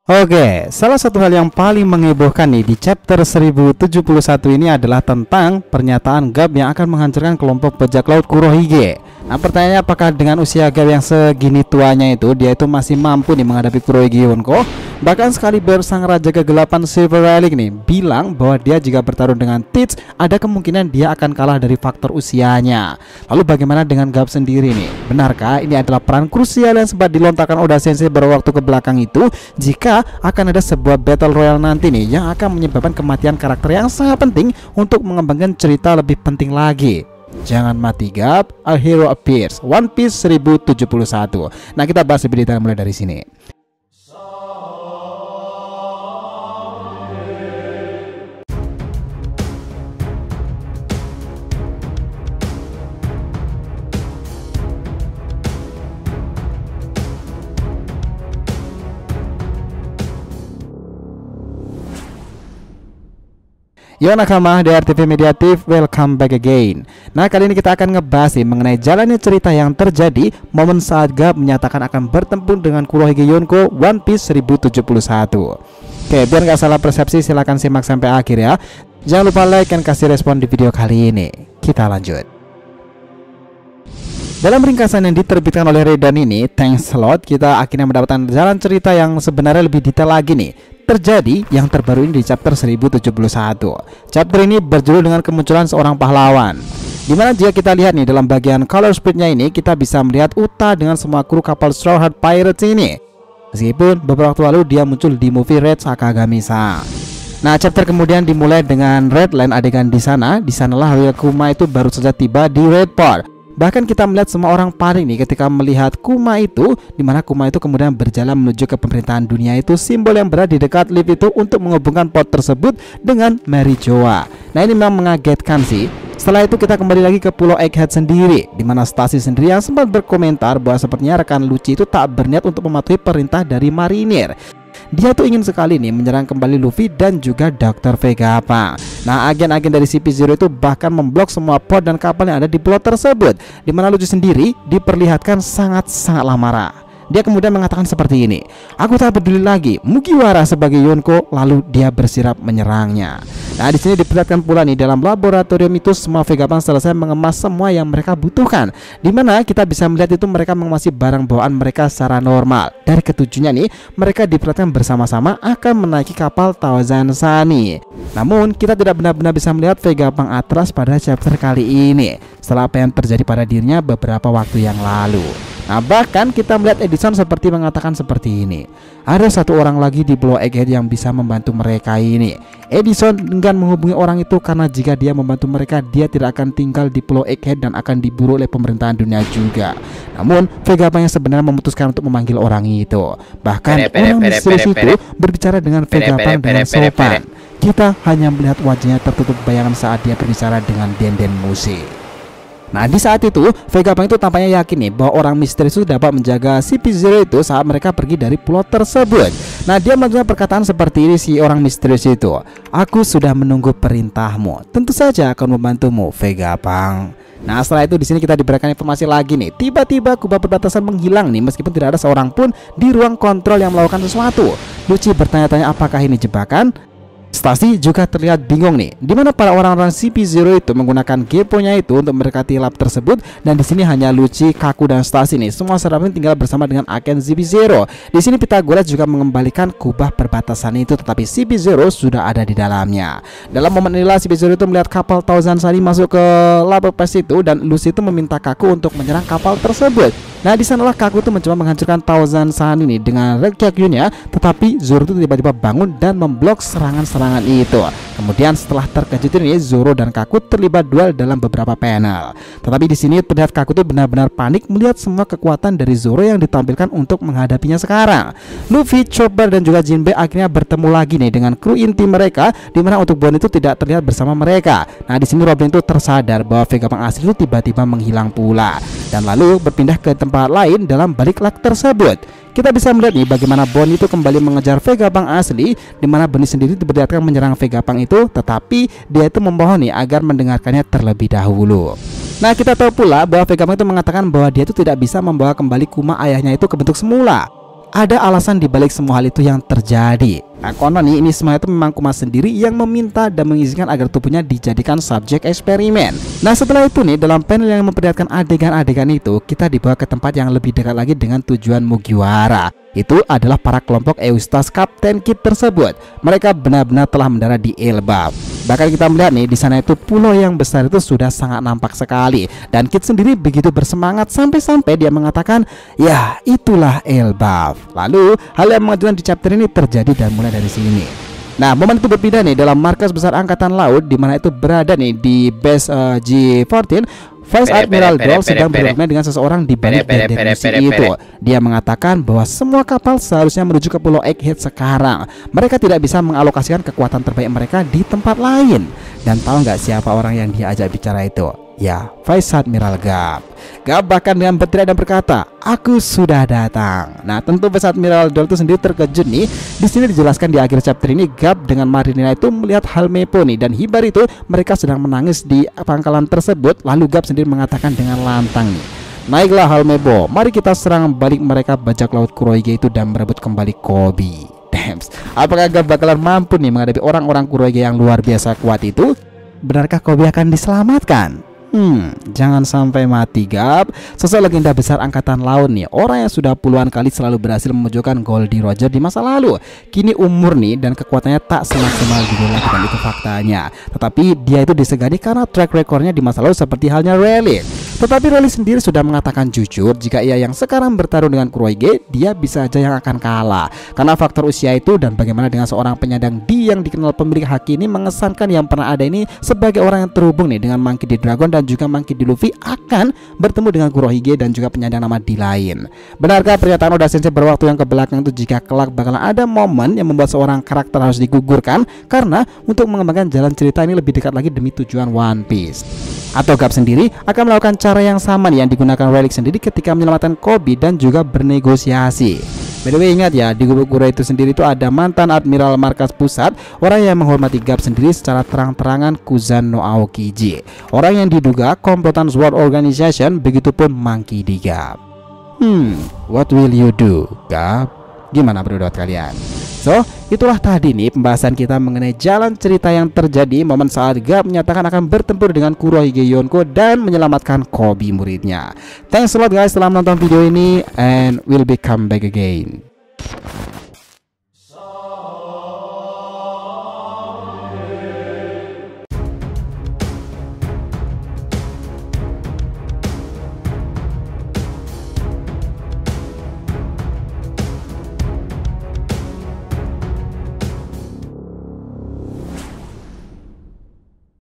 Oke, salah satu hal yang paling menghebohkan nih di chapter 1071 ini adalah tentang pernyataan Garp yang akan menghancurkan kelompok bajak laut Kurohige. Nah, pertanyaannya apakah dengan usia Garp yang segini tuanya itu dia itu masih mampu nih menghadapi Kurohige Yonko? Bahkan Excalibur sang raja kegelapan Silver Relic nih bilang bahwa dia jika bertarung dengan Teach ada kemungkinan dia akan kalah dari faktor usianya. Lalu bagaimana dengan Garp sendiri nih? Benarkah ini adalah peran krusial yang sempat dilontarkan Oda Sensei beberapa waktu ke belakang itu jika akan ada sebuah battle royale nanti nih yang akan menyebabkan kematian karakter yang sangat penting untuk mengembangkan cerita lebih penting lagi? Jangan mati Garp, a hero appears. One Piece 1071. Nah, kita bahas lebih detail mulai dari sini. Yo nakama, DRTV Mediatif, welcome back again. Nah, kali ini kita akan ngebahas mengenai jalannya cerita yang terjadi momen saat Garp menyatakan akan bertempur dengan Kurohige Yonko One Piece 1071. Oke, biar nggak salah persepsi silahkan simak sampai akhir ya. Jangan lupa like dan kasih respon di video kali ini. Kita lanjut. Dalam ringkasan yang diterbitkan oleh Redan ini, thanks a lot, kita akhirnya mendapatkan jalan cerita yang sebenarnya lebih detail lagi nih terjadi yang terbaru ini di chapter 1071. Chapter ini berjudul dengan kemunculan seorang pahlawan, dimana jika kita lihat nih dalam bagian color spreadnya ini, kita bisa melihat Uta dengan semua kru kapal Straw Hat Pirates ini. Meskipun beberapa waktu lalu dia muncul di movie Red Sakagami-san. Nah, chapter kemudian dimulai dengan Redline adegan di sana. Di sanalah Kuma itu baru saja tiba di Red Port. Bahkan kita melihat semua orang panik nih ketika melihat Kuma itu, dimana Kuma itu kemudian berjalan menuju ke pemerintahan dunia itu, simbol yang berada di dekat lift itu untuk menghubungkan port tersebut dengan Mary Joa. Nah, ini memang mengagetkan sih. Setelah itu kita kembali lagi ke Pulau Egghead sendiri, dimana Stacy sendiri yang sempat berkomentar bahwa sepertinya rekan Lucci itu tak berniat untuk mematuhi perintah dari marinir. Dia tuh ingin sekali nih menyerang kembali Luffy dan juga Dr. Vegapunk. Nah, agen-agen dari CP0 itu bahkan memblok semua port dan kapal yang ada di pulau tersebut, dimana Lucci sendiri diperlihatkan sangat-sangatlah marah. Dia kemudian mengatakan seperti ini, "Aku tak peduli lagi Mugiwara sebagai Yonko," lalu dia bersiap menyerangnya. Nah, di sini diperlihatkan pula nih dalam laboratorium itu semua Vegapunk selesai mengemas semua yang mereka butuhkan, dimana kita bisa melihat itu mereka mengemasi barang bawaan mereka secara normal. Dari ketujuhnya nih, mereka diperlihatkan bersama-sama akan menaiki kapal Thousand Sunny. Namun kita tidak benar-benar bisa melihat Vegapunk Atlas pada chapter kali ini setelah apa yang terjadi pada dirinya beberapa waktu yang lalu. Nah, bahkan kita melihat Edison seperti mengatakan seperti ini, ada satu orang lagi di Pulau Egghead yang bisa membantu mereka ini. Edison enggan menghubungi orang itu karena jika dia membantu mereka, dia tidak akan tinggal di Pulau Egghead dan akan diburu oleh pemerintahan dunia juga. Namun Vegapunk yang sebenarnya memutuskan untuk memanggil orang itu. Bahkan orang misterius itu berbicara dengan Vegapunk dengan sopan. Kita hanya melihat wajahnya tertutup bayangan saat dia berbicara dengan Denden Mushi. Nah, di saat itu Vegapunk itu tampaknya yakin nih bahwa orang misterius itu dapat menjaga CP0 itu saat mereka pergi dari pulau tersebut. Nah, dia melakukan perkataan seperti ini si orang misterius itu, "Aku sudah menunggu perintahmu. Tentu saja akan membantumu, Vegapunk." Nah, setelah itu di sini kita diberikan informasi lagi nih. Tiba-tiba kubah perbatasan menghilang nih meskipun tidak ada seorang pun di ruang kontrol yang melakukan sesuatu. Lucci bertanya-tanya apakah ini jebakan. Stacy juga terlihat bingung nih, dimana para orang-orang CP0 itu menggunakan geponya itu untuk mendekati lab tersebut, dan di sini hanya Lucci, Kaku dan Stacy nih. Semua serapin tinggal bersama dengan agen CP0. Di sini Pythagoras juga mengembalikan kubah perbatasan itu, tetapi CP0 sudah ada di dalamnya. Dalam momen inilah CP0 itu melihat kapal Thousand Sunny masuk ke lab pes itu, dan Lucci itu meminta Kaku untuk menyerang kapal tersebut. Nah, di sanalah Kaku itu mencoba menghancurkan Thousand Sunny ini dengan Rekyakyunya, tetapi Zoro itu tiba-tiba bangun dan memblok serangan-serangan itu. Kemudian setelah terkejut ini, Zoro dan Kaku terlibat duel dalam beberapa panel. Tetapi di sini terlihat Kaku itu benar-benar panik melihat semua kekuatan dari Zoro yang ditampilkan untuk menghadapinya sekarang. Luffy, Chopper dan juga Jinbe akhirnya bertemu lagi nih dengan kru inti mereka, dimana untuk Bon itu tidak terlihat bersama mereka. Nah, di sini Robin itu tersadar bahwa Vegapunk asli itu tiba-tiba menghilang pula dan lalu berpindah ke tempat lain dalam balik lag tersebut. Kita bisa melihat nih bagaimana Bon itu kembali mengejar Vegapunk asli, dimana Bonnie sendiri diperlihatkan menyerang Vegapunk itu, tetapi dia itu memohon nih agar mendengarkannya terlebih dahulu. Nah, kita tahu pula bahwa Vegapunk itu mengatakan bahwa dia itu tidak bisa membawa kembali Kuma ayahnya itu ke bentuk semula. ada alasan dibalik semua hal itu yang terjadi. Nah, konon nih, ini semua itu memang Kuma sendiri yang meminta dan mengizinkan agar tubuhnya dijadikan subjek eksperimen. Nah, setelah itu nih, dalam panel yang memperlihatkan adegan-adegan itu, kita dibawa ke tempat yang lebih dekat lagi dengan tujuan Mugiwara. Itu adalah para kelompok Eustace Kapten Kid tersebut. Mereka benar-benar telah mendarat di Elbaf. Bahkan kita melihat nih, di sana itu pulau yang besar itu sudah sangat nampak sekali. Dan Kid sendiri begitu bersemangat sampai-sampai dia mengatakan, ya itulah Elbaf. Lalu hal yang mengejutkan di chapter ini terjadi dan mulai dari sini. Nah, momen itu berpindah nih dalam markas besar angkatan laut, di mana itu berada nih di base G14. Vice Admiral Doll sedang berhubungan dengan seseorang di balik misi itu. Dia mengatakan bahwa semua kapal seharusnya menuju ke Pulau Egghead sekarang. Mereka tidak bisa mengalokasikan kekuatan terbaik mereka di tempat lain. Dan tahu nggak siapa orang yang dia ajak bicara itu? Ya, Vice Admiral Gap. Gap bahkan dengan berteriak dan berkata, "Aku sudah datang." Nah, tentu Vice Admiral Doll itu sendiri terkejut nih. Di sini dijelaskan di akhir chapter ini, Gap dengan Marinina itu melihat Helmeppo nih, dan Hibari itu mereka sedang menangis di pangkalan tersebut. Lalu Gap sendiri mengatakan dengan lantang nih, "Naiklah Helmeppo, mari kita serang balik mereka bajak laut Kuroige itu dan merebut kembali Koby." Damn. Apakah Gap bakalan mampu nih menghadapi orang-orang Kuroige yang luar biasa kuat itu? Benarkah Koby akan diselamatkan? Jangan sampai mati, Gap. Sosok legenda besar angkatan laut nih, orang yang sudah puluhan kali selalu berhasil memojokkan Goldie Roger di masa lalu. Kini umur nih dan kekuatannya tak semaksimal dulu lagi, dan itu faktanya. Tetapi dia itu disegani karena track recordnya di masa lalu seperti halnya Relic. Tetapi Relic sendiri sudah mengatakan jujur, jika ia yang sekarang bertarung dengan Kuroige, dia bisa aja yang akan kalah. Karena faktor usia itu, dan bagaimana dengan seorang penyandang di yang dikenal pemilik haki ini mengesankan yang pernah ada ini sebagai orang yang terhubung nih dengan Monkey D. Dragon dan juga Monkey D. Luffy akan bertemu dengan Kurohige dan juga penyandang nama D lain. Benarkah pernyataan Oda Sensei berwaktu yang kebelakang itu jika kelak bakalan ada momen yang membuat seorang karakter harus digugurkan karena untuk mengembangkan jalan cerita ini lebih dekat lagi demi tujuan One Piece? Atau Gap sendiri akan melakukan cara yang sama nih yang digunakan Relic sendiri ketika menyelamatkan Koby dan juga bernegosiasi? By the way, ingat ya, di gubuk Gura itu sendiri itu ada mantan Admiral Markas Pusat, orang yang menghormati Gap sendiri secara terang-terangan, Kuzan no Aokiji, orang yang diduga komplotan Sword Organization, begitupun Monkey D. Gap. What will you do, Gap? Gimana pendapat kalian? So, itulah tadi nih pembahasan kita mengenai jalan cerita yang terjadi momen saat Gap menyatakan akan bertempur dengan Kurohige Yonko dan menyelamatkan Koby muridnya. Thanks a lot guys telah menonton video ini, and we'll be come back again.